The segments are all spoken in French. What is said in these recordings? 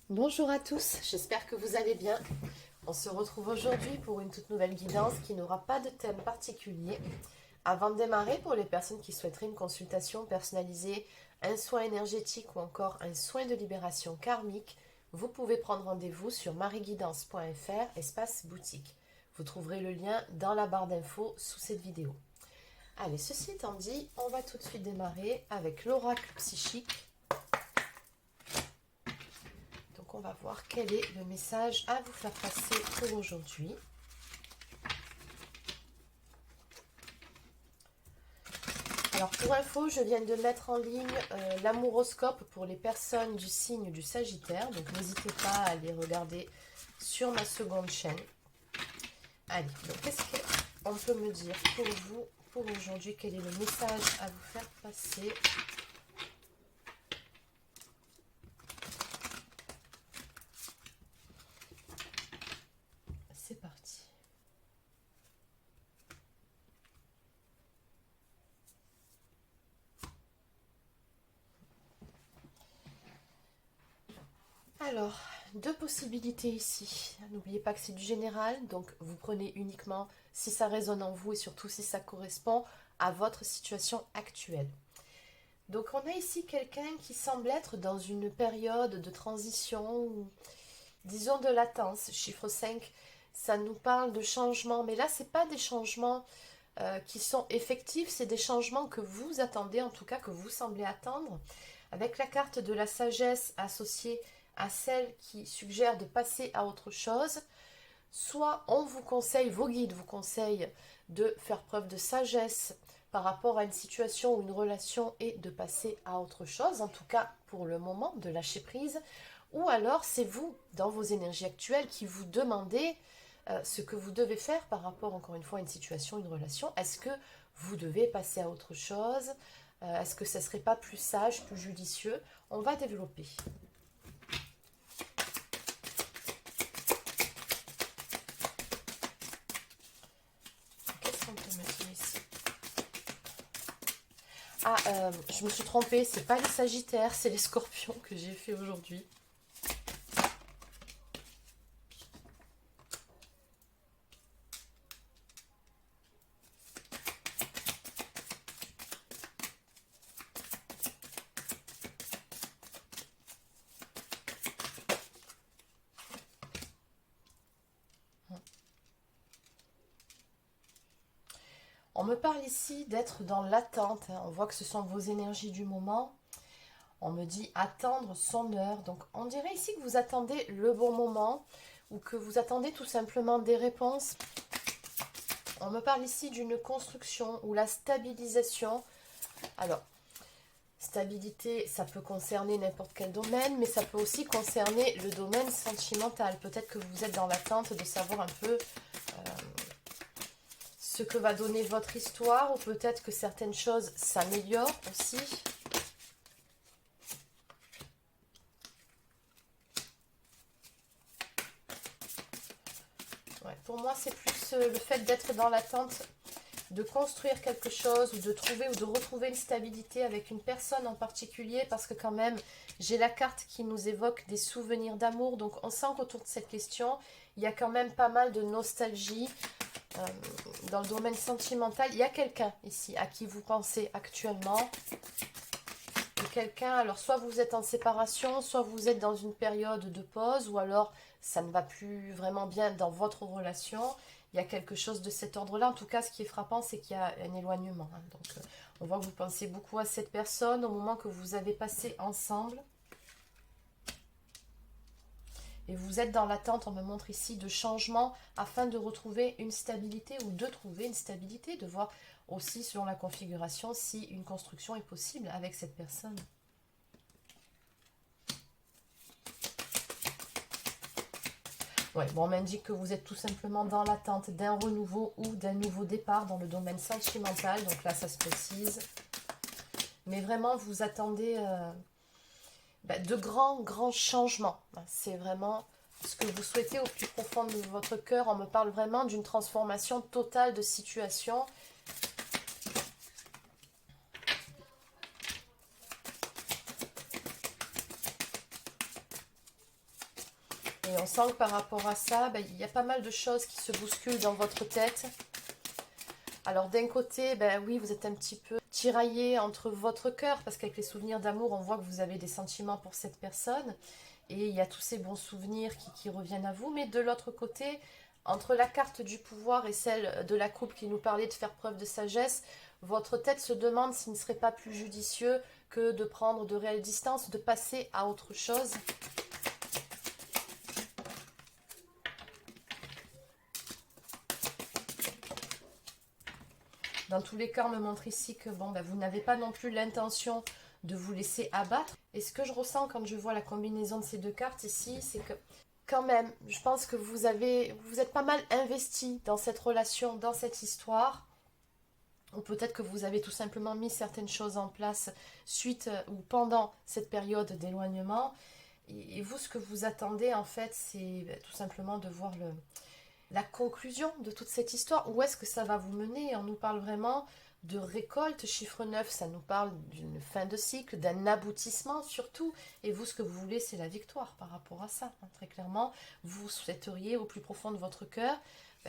Bonjour à tous, j'espère que vous allez bien. On se retrouve aujourd'hui pour une toute nouvelle guidance qui n'aura pas de thème particulier. Avant de démarrer, pour les personnes qui souhaiteraient une consultation personnalisée, un soin énergétique ou encore un soin de libération karmique, vous pouvez prendre rendez-vous sur marieguidance.fr espace boutique. Vous trouverez le lien dans la barre d'infos sous cette vidéo. Allez, ceci étant dit, on va tout de suite démarrer avec l'oracle psychique. Donc on va voir quel est le message à vous faire passer pour aujourd'hui. Alors pour info, je viens de mettre en ligne l'amouroscope pour les personnes du signe du Sagittaire. Donc n'hésitez pas à aller regarder sur ma seconde chaîne. Allez, donc qu'est-ce qu'on peut me dire pour vous, pour aujourd'hui? Quel est le message à vous faire passer? C'est parti. Alors, deux possibilités ici. N'oubliez pas que c'est du général, donc vous prenez uniquement si ça résonne en vous et surtout si ça correspond à votre situation actuelle. Donc on a ici quelqu'un qui semble être dans une période de transition, ou disons de latence. Chiffre 5, ça nous parle de changements, mais là c'est pas des changements qui sont effectifs, c'est des changements que vous attendez, en tout cas que vous semblez attendre. Avec la carte de la sagesse associée à celle qui suggère de passer à autre chose, soit on vous conseille, vos guides vous conseillent de faire preuve de sagesse par rapport à une situation ou une relation et de passer à autre chose, en tout cas pour le moment, de lâcher prise, ou alors c'est vous, dans vos énergies actuelles, qui vous demandez ce que vous devez faire par rapport, encore une fois, à une situation, une relation. Est-ce que vous devez passer à autre chose? Est-ce que ça ne serait pas plus sage, plus judicieux? On va développer. Qu'est-ce qu'on peut mettre ici? Ah, je me suis trompée, c'est pas les Sagittaires, c'est les Scorpions que j'ai fait aujourd'hui. On me parle ici d'être dans l'attente, hein. On voit que ce sont vos énergies du moment. On me dit attendre son heure. Donc on dirait ici que vous attendez le bon moment ou que vous attendez tout simplement des réponses. On me parle ici d'une construction ou la stabilisation. Alors, stabilité, ça peut concerner n'importe quel domaine, mais ça peut aussi concerner le domaine sentimental. Peut-être que vous êtes dans l'attente de savoir un peu ce que va donner votre histoire, ou peut-être que certaines choses s'améliorent aussi. Ouais, pour moi, c'est plus le fait d'être dans l'attente de construire quelque chose ou de trouver ou de retrouver une stabilité avec une personne en particulier, parce que quand même, j'ai la carte qui nous évoque des souvenirs d'amour. Donc on sent qu'autour de cette question, il y a quand même pas mal de nostalgie. Dans le domaine sentimental, il y a quelqu'un ici à qui vous pensez actuellement. Quelqu'un, alors soit vous êtes en séparation, soit vous êtes dans une période de pause, ou alors ça ne va plus vraiment bien dans votre relation. Il y a quelque chose de cet ordre-là. En tout cas, ce qui est frappant, c'est qu'il y a un éloignement, hein. Donc, on voit que vous pensez beaucoup à cette personne au moment que vous avez passé ensemble. Et vous êtes dans l'attente, on me montre ici, de changement afin de retrouver une stabilité ou de trouver une stabilité, de voir aussi selon la configuration si une construction est possible avec cette personne. Ouais, bon, on m'indique que vous êtes tout simplement dans l'attente d'un renouveau ou d'un nouveau départ dans le domaine sentimental. Donc là, ça se précise. Mais vraiment, vous attendez de grands changements. C'est vraiment ce que vous souhaitez au plus profond de votre cœur. On me parle vraiment d'une transformation totale de situation. Et on sent que par rapport à ça, ben, il y a pas mal de choses qui se bousculent dans votre tête. Alors d'un côté, ben oui, vous êtes un petit peu tiraillé entre votre cœur, parce qu'avec les souvenirs d'amour, on voit que vous avez des sentiments pour cette personne. Et il y a tous ces bons souvenirs qui reviennent à vous. Mais de l'autre côté, entre la carte du pouvoir et celle de la coupe qui nous parlait de faire preuve de sagesse, votre tête se demande s'il ne serait pas plus judicieux que de prendre de réelles distances, de passer à autre chose. Dans tous les cas, on me montre ici que bon, ben, vous n'avez pas non plus l'intention de vous laisser abattre. Et ce que je ressens quand je vois la combinaison de ces deux cartes ici, c'est que quand même, je pense que vous êtes pas mal investi dans cette relation, dans cette histoire. Ou peut-être que vous avez tout simplement mis certaines choses en place suite ou pendant cette période d'éloignement. Et vous, ce que vous attendez, en fait, c'est tout simplement de voir la conclusion de toute cette histoire. Où est-ce que ça va vous mener? On nous parle vraiment de récolte, chiffre 9, ça nous parle d'une fin de cycle, d'un aboutissement surtout. Et vous, ce que vous voulez, c'est la victoire par rapport à ça. Très clairement, vous souhaiteriez au plus profond de votre cœur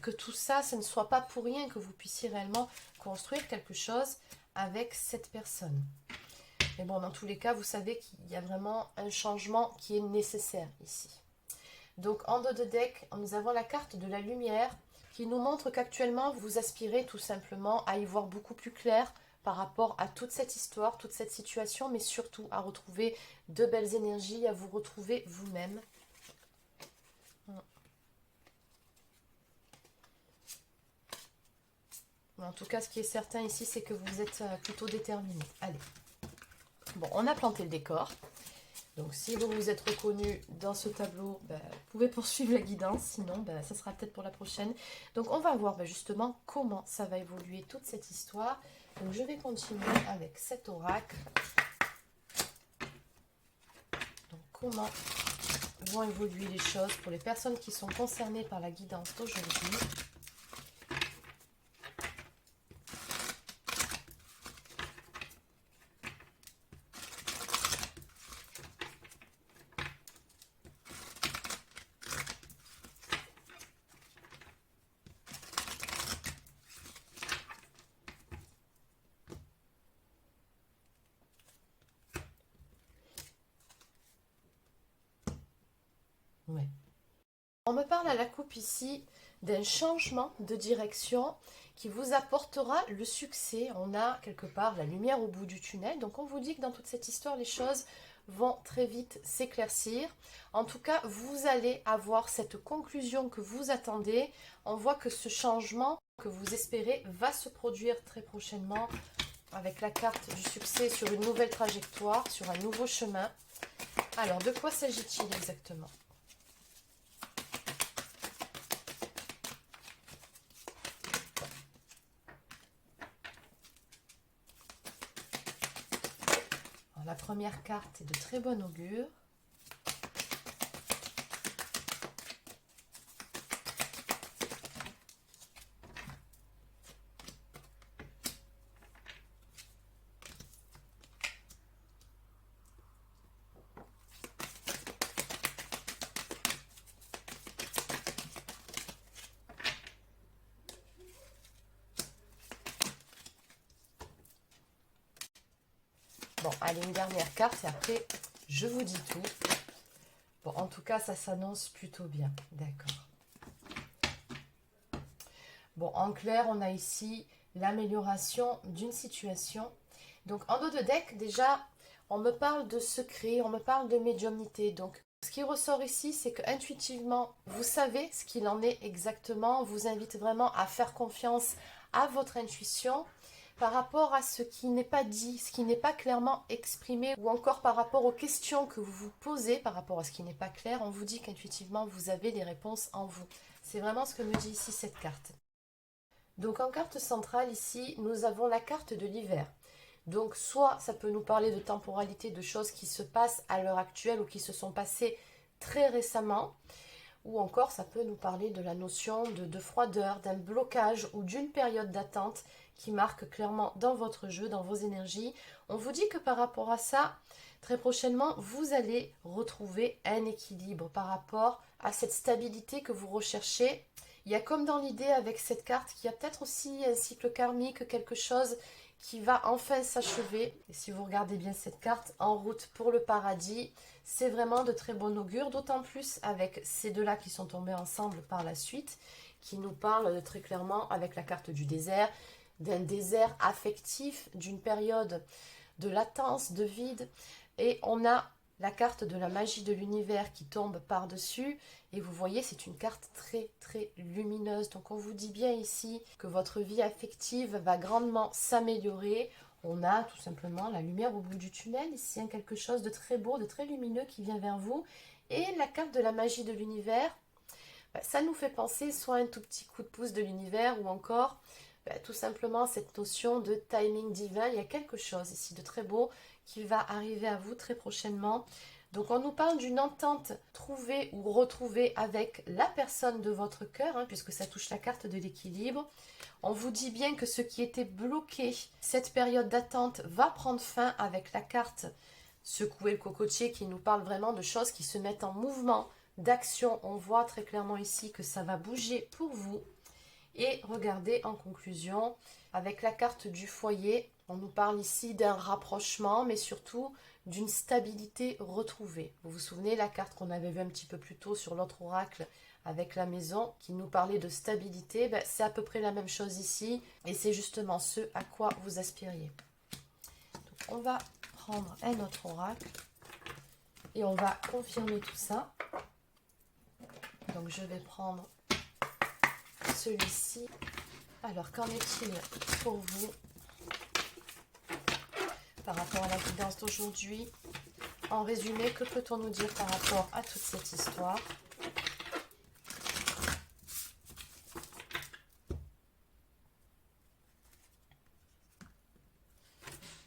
que tout ça, ce ne soit pas pour rien, que vous puissiez réellement construire quelque chose avec cette personne. Mais bon, dans tous les cas, vous savez qu'il y a vraiment un changement qui est nécessaire ici. Donc en dos de deck, nous avons la carte de la lumière qui nous montre qu'actuellement vous aspirez tout simplement à y voir beaucoup plus clair par rapport à toute cette histoire, toute cette situation, mais surtout à retrouver de belles énergies, à vous retrouver vous-même. En tout cas, ce qui est certain ici, c'est que vous êtes plutôt déterminé. Allez. Bon, on a planté le décor. Donc, si vous vous êtes reconnu dans ce tableau, ben, vous pouvez poursuivre la guidance. Sinon, ben, ça sera peut-être pour la prochaine. Donc, on va voir ben, justement comment ça va évoluer toute cette histoire. Donc, je vais continuer avec cet oracle. Donc, comment vont évoluer les choses pour les personnes qui sont concernées par la guidance d'aujourd'hui. Ouais. On me parle à la coupe ici d'un changement de direction qui vous apportera le succès. On a quelque part la lumière au bout du tunnel. Donc on vous dit que dans toute cette histoire, les choses vont très vite s'éclaircir. En tout cas, vous allez avoir cette conclusion que vous attendez. On voit que ce changement que vous espérez va se produire très prochainement avec la carte du succès sur une nouvelle trajectoire, sur un nouveau chemin. Alors, de quoi s'agit-il exactement ? La première carte est de très bon augure. Bon, allez, une dernière carte et après, je vous dis tout. Bon, en tout cas, ça s'annonce plutôt bien. D'accord. Bon, en clair, on a ici l'amélioration d'une situation. Donc, en dos de deck, déjà, on me parle de secret, on me parle de médiumnité. Donc, ce qui ressort ici, c'est qu'intuitivement, vous savez ce qu'il en est exactement. On vous invite vraiment à faire confiance à votre intuition par rapport à ce qui n'est pas dit, ce qui n'est pas clairement exprimé, ou encore par rapport aux questions que vous vous posez par rapport à ce qui n'est pas clair. On vous dit qu'intuitivement, vous avez les réponses en vous. C'est vraiment ce que me dit ici cette carte. Donc en carte centrale ici, nous avons la carte de l'hiver. Donc soit ça peut nous parler de temporalité, de choses qui se passent à l'heure actuelle ou qui se sont passées très récemment, ou encore ça peut nous parler de la notion de froideur, d'un blocage ou d'une période d'attente qui marque clairement dans votre jeu, dans vos énergies. On vous dit que par rapport à ça, très prochainement, vous allez retrouver un équilibre par rapport à cette stabilité que vous recherchez. Il y a comme dans l'idée avec cette carte qu'il y a peut-être aussi un cycle karmique, quelque chose qui va enfin s'achever. Et si vous regardez bien cette carte, en route pour le paradis, c'est vraiment de très bon augure, d'autant plus avec ces deux-là qui sont tombés ensemble par la suite, qui nous parlent très clairement avec la carte du désert, d'un désert affectif, d'une période de latence, de vide. Et on a la carte de la magie de l'univers qui tombe par-dessus. Et vous voyez, c'est une carte très très lumineuse. Donc on vous dit bien ici que votre vie affective va grandement s'améliorer. On a tout simplement la lumière au bout du tunnel. Ici, quelque chose de très beau, de très lumineux qui vient vers vous. Et la carte de la magie de l'univers, ça nous fait penser soit un tout petit coup de pouce de l'univers ou encore tout simplement cette notion de timing divin. Il y a quelque chose ici de très beau qui va arriver à vous très prochainement. Donc on nous parle d'une entente trouvée ou retrouvée avec la personne de votre cœur, puisque ça touche la carte de l'équilibre. On vous dit bien que ce qui était bloqué, cette période d'attente va prendre fin avec la carte secouer le cocotier qui nous parle vraiment de choses qui se mettent en mouvement, d'action. On voit très clairement ici que ça va bouger pour vous. Et regardez en conclusion, avec la carte du foyer, on nous parle ici d'un rapprochement, mais surtout d'une stabilité retrouvée. Vous vous souvenez la carte qu'on avait vue un petit peu plus tôt sur l'autre oracle avec la maison qui nous parlait de stabilité, c'est à peu près la même chose ici et c'est justement ce à quoi vous aspiriez. Donc on va prendre un autre oracle et on va confirmer tout ça. Donc je vais prendre celui-ci. Alors, qu'en est-il pour vous par rapport à la guidance d'aujourd'hui? En résumé, que peut-on nous dire par rapport à toute cette histoire?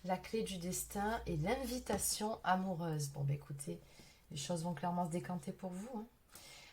La clé du destin et l'invitation amoureuse. Bon, écoutez, les choses vont clairement se décanter pour vous.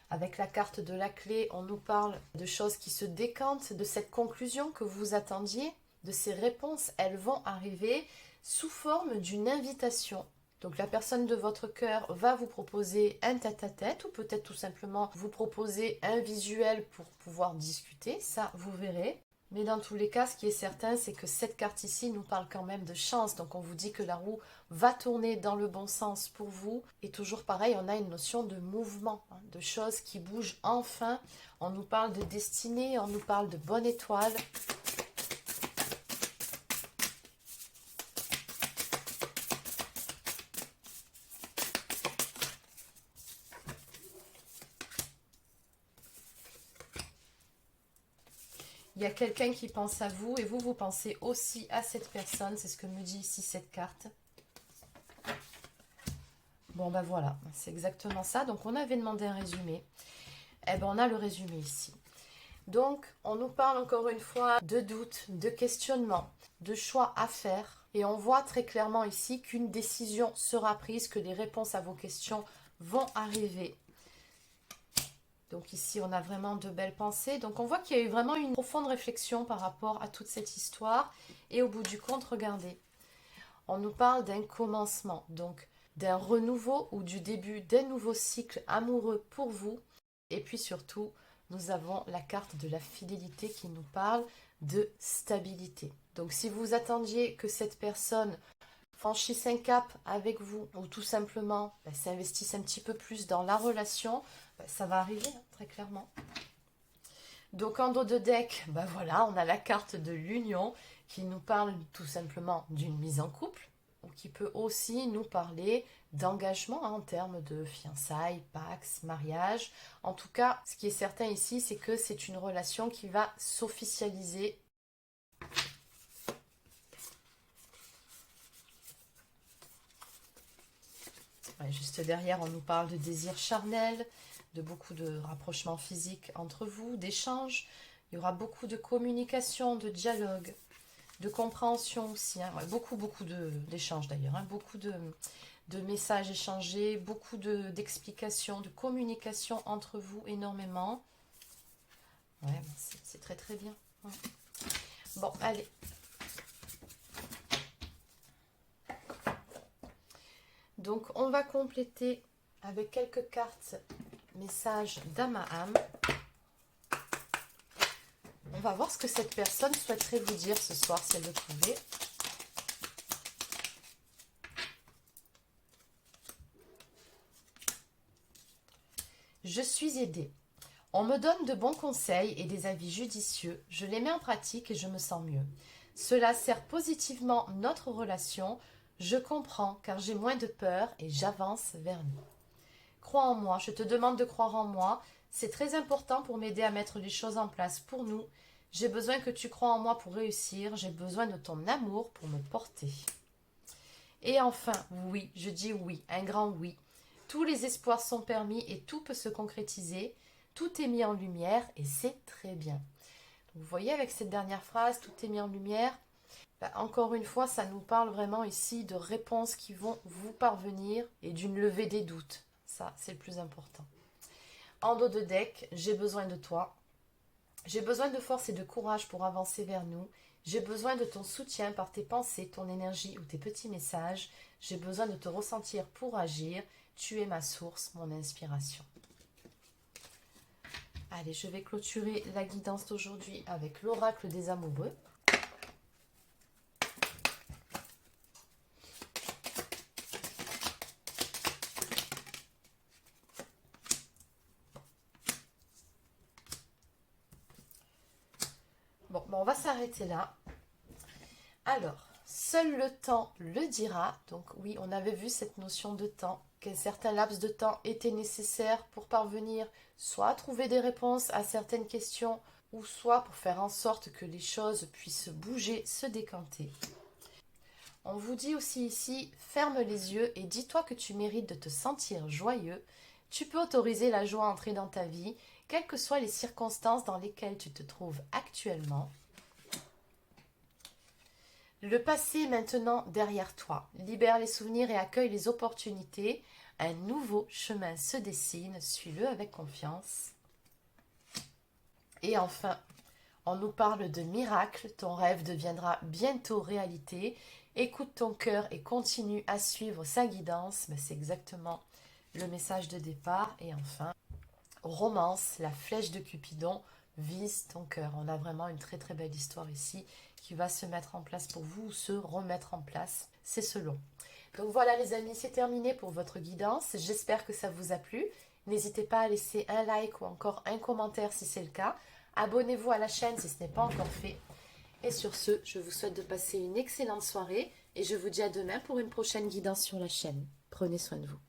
Avec la carte de la clé, on nous parle de choses qui se décantent, de cette conclusion que vous attendiez, de ces réponses. Elles vont arriver sous forme d'une invitation. Donc la personne de votre cœur va vous proposer un tête-à-tête ou peut-être tout simplement vous proposer un visuel pour pouvoir discuter. Ça, vous verrez. Mais dans tous les cas, ce qui est certain, c'est que cette carte ici nous parle quand même de chance. Donc on vous dit que la roue va tourner dans le bon sens pour vous. Et toujours pareil, on a une notion de mouvement, de choses qui bougent enfin. On nous parle de destinée, on nous parle de bonne étoile. Il y a quelqu'un qui pense à vous et vous, vous pensez aussi à cette personne. C'est ce que me dit ici cette carte. Bon, ben voilà, c'est exactement ça. Donc, on avait demandé un résumé. Eh ben, on a le résumé ici. Donc, on nous parle encore une fois de doutes, de questionnements, de choix à faire. Et on voit très clairement ici qu'une décision sera prise, que les réponses à vos questions vont arriver. Donc ici, on a vraiment de belles pensées. Donc on voit qu'il y a eu vraiment une profonde réflexion par rapport à toute cette histoire. Et au bout du compte, regardez, on nous parle d'un commencement, donc d'un renouveau ou du début d'un nouveau cycle amoureux pour vous. Et puis surtout, nous avons la carte de la fidélité qui nous parle de stabilité. Donc si vous attendiez que cette personne franchisse un cap avec vous ou tout simplement s'investisse un petit peu plus dans la relation, ça va arriver très clairement. Donc en dos de deck, voilà, on a la carte de l'union qui nous parle tout simplement d'une mise en couple ou qui peut aussi nous parler d'engagement en termes de fiançailles, pax, mariage. En tout cas, ce qui est certain ici, c'est que c'est une relation qui va s'officialiser. Juste derrière, on nous parle de désir charnel, de beaucoup de rapprochements physiques entre vous, d'échanges. Il y aura beaucoup de communication, de dialogue, de compréhension aussi. Beaucoup d'échanges d'ailleurs. Beaucoup de messages échangés, beaucoup d'explications, de communication entre vous, énormément. Ouais, c'est très très bien. Bon, allez. Donc, on va compléter avec quelques cartes messages d'âme à âme. On va voir ce que cette personne souhaiterait vous dire ce soir, si elle le pouvait. Je suis aidée. On me donne de bons conseils et des avis judicieux. Je les mets en pratique et je me sens mieux. Cela sert positivement notre relation. Je comprends car j'ai moins de peur et j'avance vers nous. Crois en moi, je te demande de croire en moi. C'est très important pour m'aider à mettre les choses en place pour nous. J'ai besoin que tu crois en moi pour réussir. J'ai besoin de ton amour pour me porter. Et enfin, oui, je dis oui, un grand oui. Tous les espoirs sont permis et tout peut se concrétiser. Tout est mis en lumière et c'est très bien. Donc, vous voyez avec cette dernière phrase, tout est mis en lumière. Encore une fois, ça nous parle vraiment ici de réponses qui vont vous parvenir et d'une levée des doutes. Ça, c'est le plus important. En dos de deck, j'ai besoin de toi. J'ai besoin de force et de courage pour avancer vers nous. J'ai besoin de ton soutien par tes pensées, ton énergie ou tes petits messages. J'ai besoin de te ressentir pour agir. Tu es ma source, mon inspiration. Allez, je vais clôturer la guidance d'aujourd'hui avec l'oracle des amoureux. Bon, on va s'arrêter là. Alors, seul le temps le dira. Donc oui, on avait vu cette notion de temps, qu'un certain laps de temps était nécessaire pour parvenir soit à trouver des réponses à certaines questions, ou soit pour faire en sorte que les choses puissent bouger, se décanter. On vous dit aussi ici, ferme les yeux et dis-toi que tu mérites de te sentir joyeux. Tu peux autoriser la joie à entrer dans ta vie, quelles que soient les circonstances dans lesquelles tu te trouves actuellement. Le passé est maintenant derrière toi. Libère les souvenirs et accueille les opportunités. Un nouveau chemin se dessine. Suis-le avec confiance. Et enfin, on nous parle de miracle. Ton rêve deviendra bientôt réalité. Écoute ton cœur et continue à suivre sa guidance. C'est exactement le message de départ. Et enfin, romance, la flèche de Cupidon vise ton cœur. On a vraiment une très très belle histoire ici qui va se mettre en place pour vous ou se remettre en place. C'est selon. Donc voilà les amis, c'est terminé pour votre guidance. J'espère que ça vous a plu. N'hésitez pas à laisser un like ou encore un commentaire si c'est le cas. Abonnez-vous à la chaîne si ce n'est pas encore fait. Et sur ce, je vous souhaite de passer une excellente soirée et je vous dis à demain pour une prochaine guidance sur la chaîne. Prenez soin de vous.